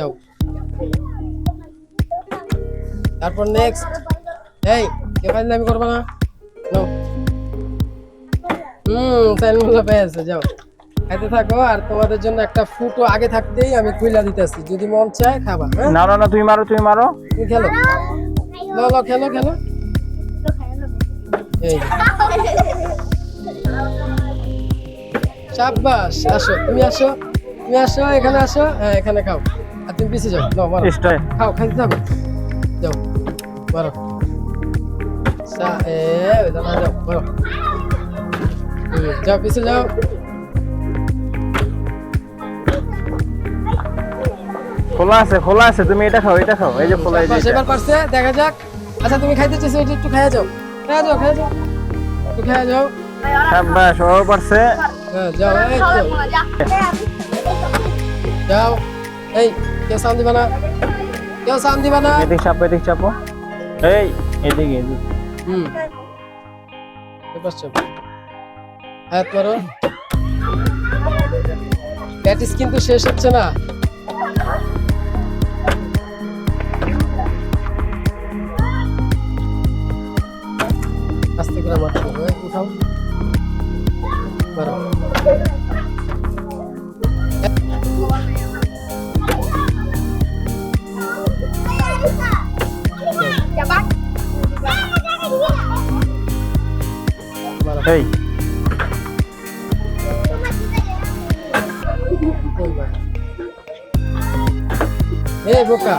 যাও। তারপর নেক্সট, এই কে ফাইজলামি করবে না, নাও। চাইনগুলো পেয়েছে, যাও খাইতে থাকো। আর তোমাদের জন্য একটা ফুটো আগে থাকতেই আমি খুইলা দিতেছি, যদি মন চায় খাবা। হ্যাঁ, না না না, তুমি মারো তুমি মারো। তুমি খেলো, লো লো, খেলো খেলো। এই শাবাশ, আসো তুমি, আসো তুমি, আসো এখানে, আসো। হ্যাঁ, এখানে খাও। আর তুমি পিছিয়ে যাও, নাও মারো, স্টাই খাও, খাইতে থাকো, যাও মারো। যাও মারো। যাও পিছিয়ে যাও। খোলা আছে, খোলা আছে, তুমি এটা খাও, এটা খাও, এই যে খোলা, এই যে শাবাশ, এটা। এবার পারছে, দেখা যাক। আচ্ছা তুমি খাইতে চাইছো, এটা একটু খাইয়া যাও, খাইয়া যাও, খাইয়া যাও, একটু খাইয়া যাও। শাবাশ, ও পারছে। হ্যাঁ, যাও, এই তো যাও। এই কেউ সাউন্ড দিবা না, কেউ সাউন্ড দিবা না। এদিক চাপো, এদিক চাপো, এই এদিকে এদিকে। এবার চাপ, হাত মারো। প্র্যাকটিস কিন্তু শেষ হচ্ছে না। আস্তে করে মারতে হবে, উঠাও, মারো। মারো। এই কইবা। এই বোকা,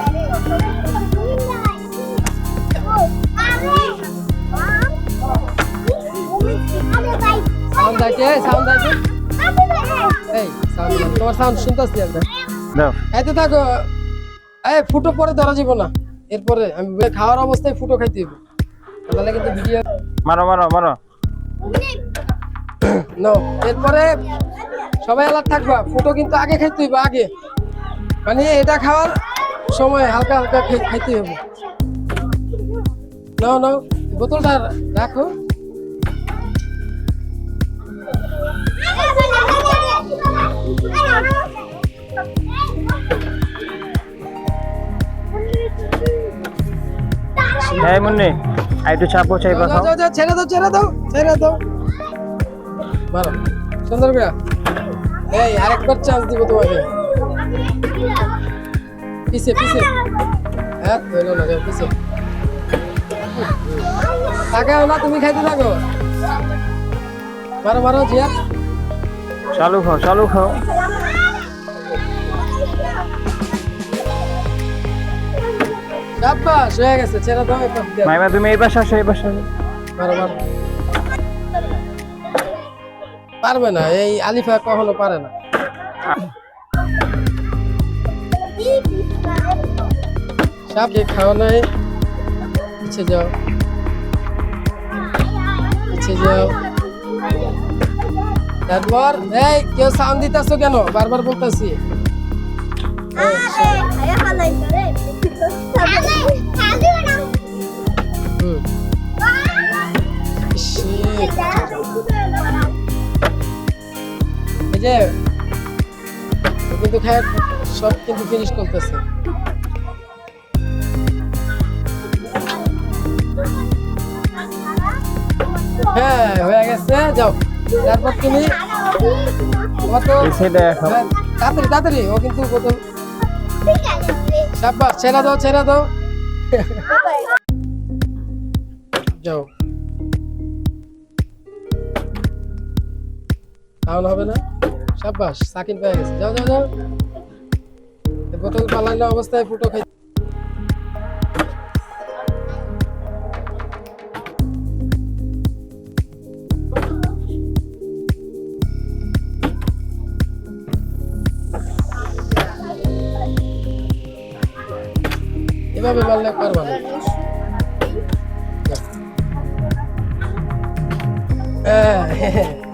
সাউন্ড দাইতে, সাউন্ড দাইতে। এই সাউন্ড, তোমার সাউন্ড শুনতেছি আমরা। দাও। খাইতে থাকো। এই ফুটো পরে ধরা যাব না, এরপরে আমি খাওয়ার অবস্থায় ফুটো খাইতে হবে, তাহলে কিন্তু ভিডিও। মারো মারো মারো। নো, এরপরে সবাই আলাদা থাকবা। ফুটো কিন্তু আগে খাইতে হইবে, আগে মানে এটা খাওয়ার সময় হালকা হালকা খাইতে হবে। নাও নাও, বোতলটা রাখো। এই মুন্নি, আর একটু চাপো, চাইবা যাও খাও। যাও যাও, ছেড়ে দাও, ছেড়ে দাও, ছেড়ে দাও, মারো সুন্দর করে। এই আরেকবার চান্স দিব তোমাকে, পিছে পিছে। হ্যাঁ হইলো না, যাও পিছে। তাকাও না, তুমি খাইতে থাকো। মারো মারো জিয়া, চালু খাও, চালু খাও। শাবাশ, হয়ে গেছে, ছেড়ে দাও। এবার দাও। মাইমা তুমি এই পাশে আসো, এই পাশে আসো। মারো মারো। পারবে না, এই আলিফা কখনো পারে না। সব যে খাওয়া নাই, পিছিয়ে যাও, পিছিয়ে যাও। তারপর এই কেউ সাউন্ড দিতেছো কেন, বারবার বলতেছি। এই যে ও কিন্তু খায়, সব কিন্তু ফিনিশ করতেছে। হ্যাঁ হয়ে গেছে, যাও। তারপর তুমি তোমার তো এই সাইডে খাও। হ্যাঁ, তাড়াতাড়ি তাড়াতাড়ি, ও কিন্তু বোতল। শাবাশ, ছেড়ে দাও, ছেড়ে দাও, যাও। খাওয়ানো হবে না, শাবাশ, সাকিন পেয়ে গেছে, যাও যাও যাও। এই বোতল পালানো অবস্থায় ফুটো খাই। এভাবে মারলে পারবা না।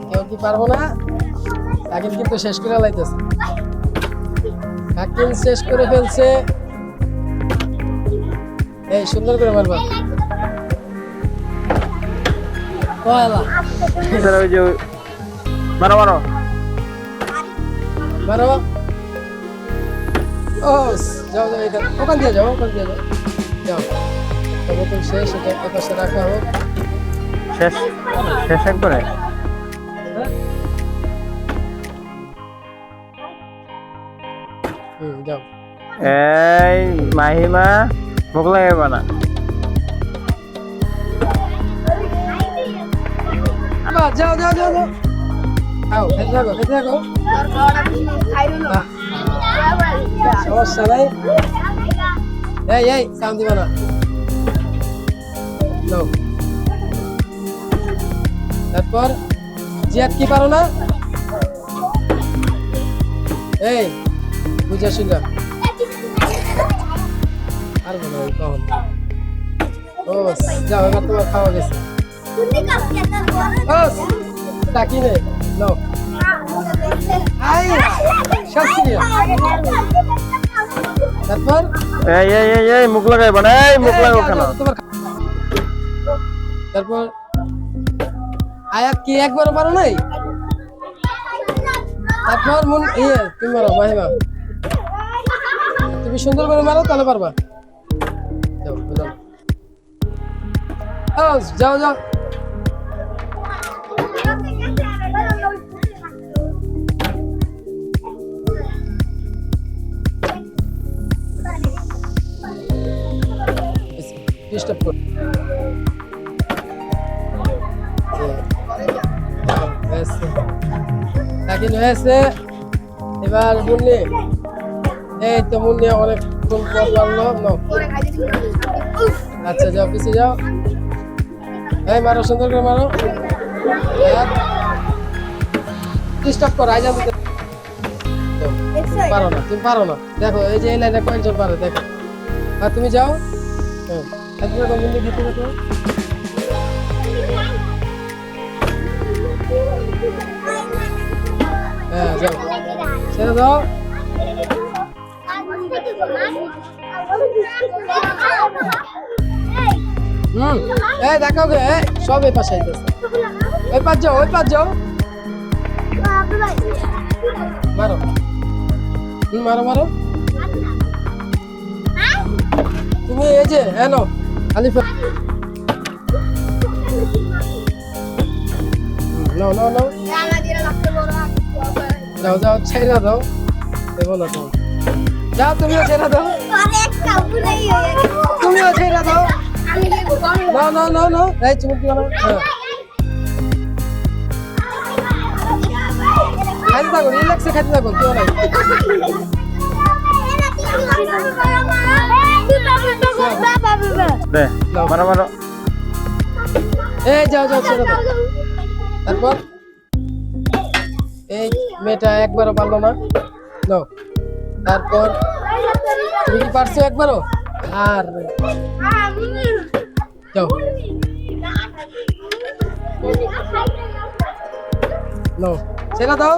কেউ কি পারবো না, সাকিন কিন্তু শেষ করে লাইতেছে, সাকিন শেষ করে ফেলছে। এই সুন্দর করে মারবা। কয়লা এছাড়া ওই যে মারো মারো। মারো। ও ও যাও যাও এখানে ওখান দিয়ে যাও যাও বোতল শেষ এটা এপাশে রাখা হোক শেষ শেষ একবারে যাও এই মাহিমা মুখ লাগাইবা না যাও যাও যাও যাও খাও খেতে থাকো সমস্যা নাই এই কাম দিবা না নাও তারপর জিয়াদ কি পারো না এই বুঝা শুনলাম আর বলো কখন ও যাও এবার তোমার খাওয়া গেছে ও ডাকি নে নাও আই শাস্ত্রীয় তারপর এই মুখ লাগাইবা না এই মুখ লাগাও কেন তারপর আয়াত কি একবার পারো নাই তারপর তুমি মারো মাহিমা তুমি সুন্দর করে মারো তাহলে পারবা যাও যাও ডিস্টার্ব কর হয়েছে এবার মুন্নি এই তো মুন্নি অনেকক্ষণ পর পারলো আচ্ছা যাও পিছিয়ে যাও এই মারো সুন্দর করে মারো ডিস্টার্ব করো আই জানতে তুমি পারো না দেখো এই যে এই লাইনে কয়েকজন পারে দেখো আর তুমি যাও মুন্নি খেতে দেখো হ্যাঁ যাও ছেড়ে দাও এই দেখো গে সব এই পাশে আইতেছে ওই পাশ যাও মারো মারো তুমি এই যে হ্যাঁ নো আলিফা নো যাও ছেড়ে দাও দেবো না তো যাও তুমিও ছেড়ে দাও নো এই চুমুক দিও না খাইতে থাকো রিল্যাক্সে খাইতে থাকো কেউ নাই মারো এই যাও ছেড়ে দাও তারপর এই মেয়েটা একবারও পারলো না নাও তারপর তুমি কি পারছো একবারও আর যাও নাও ছেড়ে দাও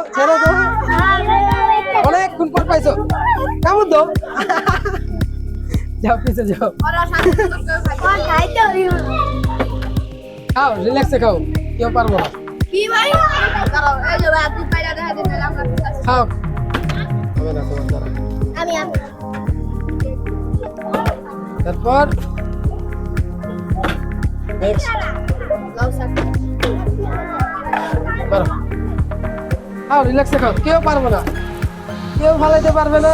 অনেকক্ষণ পর পাইছো কেমন দাও যাও পিছে যাও খাও রিল্যাক্সে খাও কেউ পারবো না খাও হবে না তোমার দ্বারা তারপর খাও রিল্যাক্সে খাও কেউ পারবে না কেউ ভালাইতে পারবে না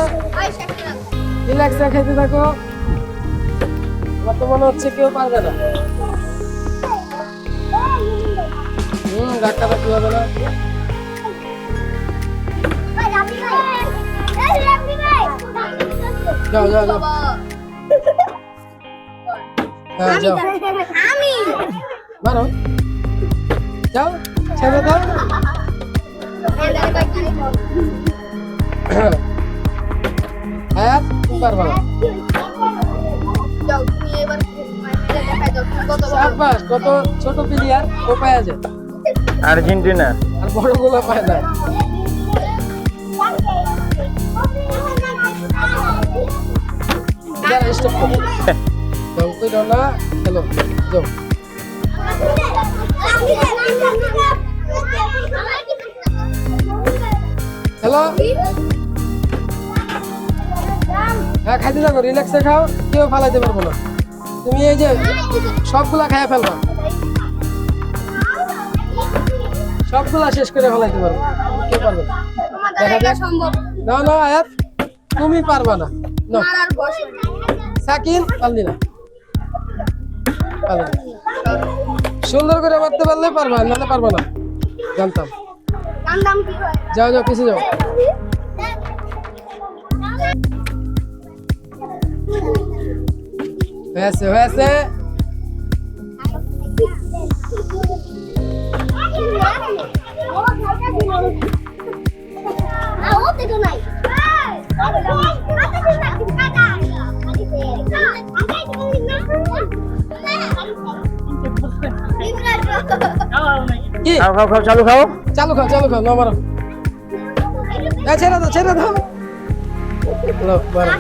রিল্যাক্সে খেতে থাকো আমার তো মনে হচ্ছে কেউ পারবে না ধাক্কা ধাক্কি হবে না যাও হ্যাঁ যাও মারো যাও ছেড়ে দাও হ্যাঁ তুমি পারবা না সাব্বাস কত ছোট প্লেয়ার ও পায় যায় আর্জেন্টিনা আর বড়গুলো পায় না স্টপ করো তুই না খেলো যাও হ্যালো হ্যাঁ খাইতে থাকো, রিল্যাক্সে খাও, কেউ ফালাইতে পারবো না। তুমি এই যে সবগুলা খাইয়া ফেলবা, সবগুলা শেষ করে ফেলাইতে পারবো, কেউ পারবে না। দেখা যাক। না না আয়াত, তুমি পারবা না। না সাকিন পারলি না, পারলি না। সুন্দর করে মারতে পারলে পারবা, নাহলে পারবা না, জানতাম। যাও যাও, পিছিয়ে যাও। হয়েছে হয়েছে। কি খাও খাও খাও, চালু খাও। চালু খাও, চালু খাও, না মারো। ছেড়ে দাও, ছেড়ে দাও। লো, মারো।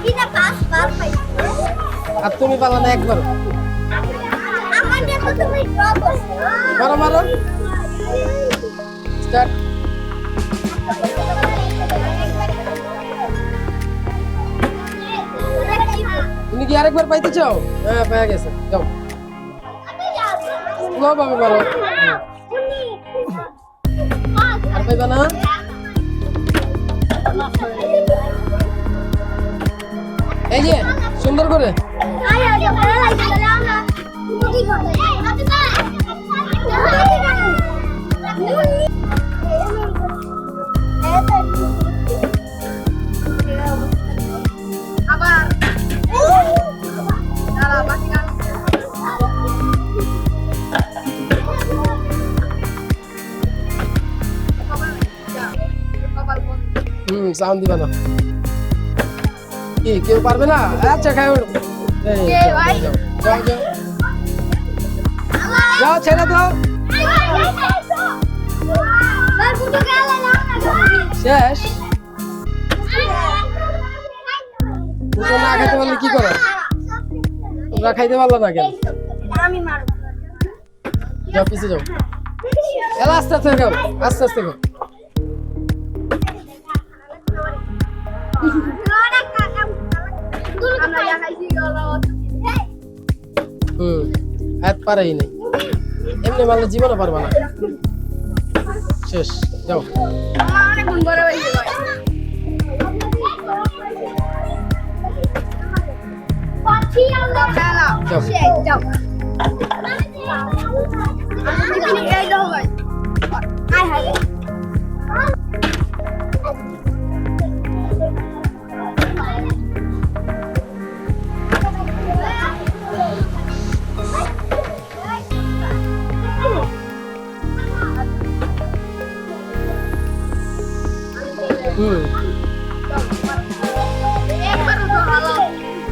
আর তুমি পারলা না একবার। মারো মারো, স্টার্ট। তুমি কি আরেকবার পাইতে চাও? হ্যাঁ পেয়ে গেছে, যাও। স্লো ভাবে মারো। আর পাইবা না। এই যে সুন্দর করে। সাউন্ড দিবা না। কি কেউ পারবে না? আচ্ছা খাই ওঠ। যাও যাও যাও, ছেড়ে দাও। শেষ। তোমরা না খাইতে পারলে কি করো? তোমরা খাইতে পারলো না কেন? যাও পিছিয়ে যাও। এলা আস্তে আস্তে খাও, আস্তে আস্তে খাও। হাত পারাই নেই, এমনি মারলে জীবনে পারবা না। শেষ, যাও।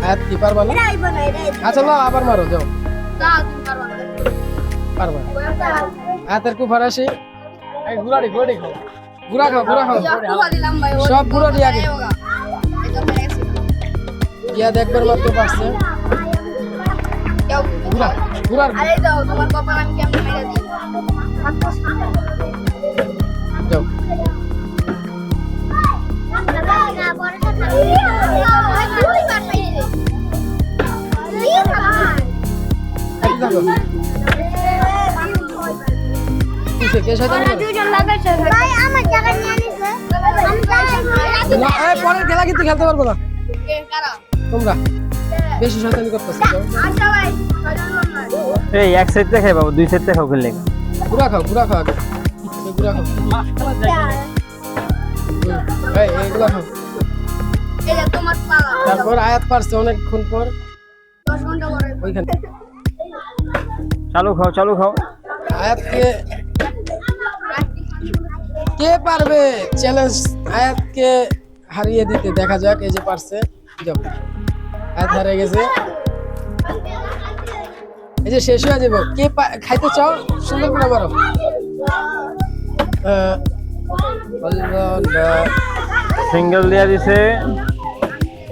হাত কি পারবা না? আচ্ছা না, আবার মারো, যাও। পারবা। হাতের কুফার আসি। গুড়াড়ি গুড়াড়ি খাও, গুড়া খাও, গুড়া খাও, সব গুড়াড়ি আগে। ইয়া দেখবার মাত্র পারছে। গুড়া গুড়ার যাও। পরের খেলা কিন্তু খেলতে পারবো না তোমরা, বেশি শয়তানি করতেছো। এই এক সাইড থেকে খাই বাবু, দুই সাইড থেকে খাও খেললে। গুড়া খাও, গুড়া খাও আগে, গুড়া খাও। এই এইগুলা খাও। তারপর আয়াত পারছে অনেকক্ষণ পর, ওইখানে। চালু খাও, চালু খাও। আয়াতকে কে পারবে চ্যালেঞ্জ আয়াতকে হারিয়ে দিতে, দেখা যাক। এই যে পারছে, যাও। আয়াত হারিয়ে গেছে, এই যে শেষ হয়ে যাবে। কে খাইতে চাও? সুন্দর করে মারো। সিঙ্গেল দিয়া দিছে,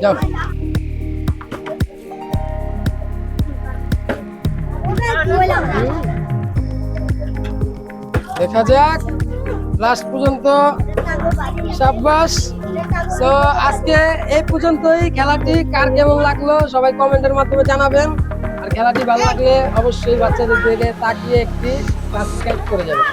যাও। দেখা যাক লাস্ট পর্যন্ত। সাব্বাস। তো আজকে এই পর্যন্তই। খেলাটি কার কেমন লাগলো সবাই কমেন্টের মাধ্যমে জানাবেন। আর খেলাটি ভালো লাগলে অবশ্যই বাচ্চাদের দিকে তাকিয়ে একটি সাবস্ক্রাইব করে যাবেন।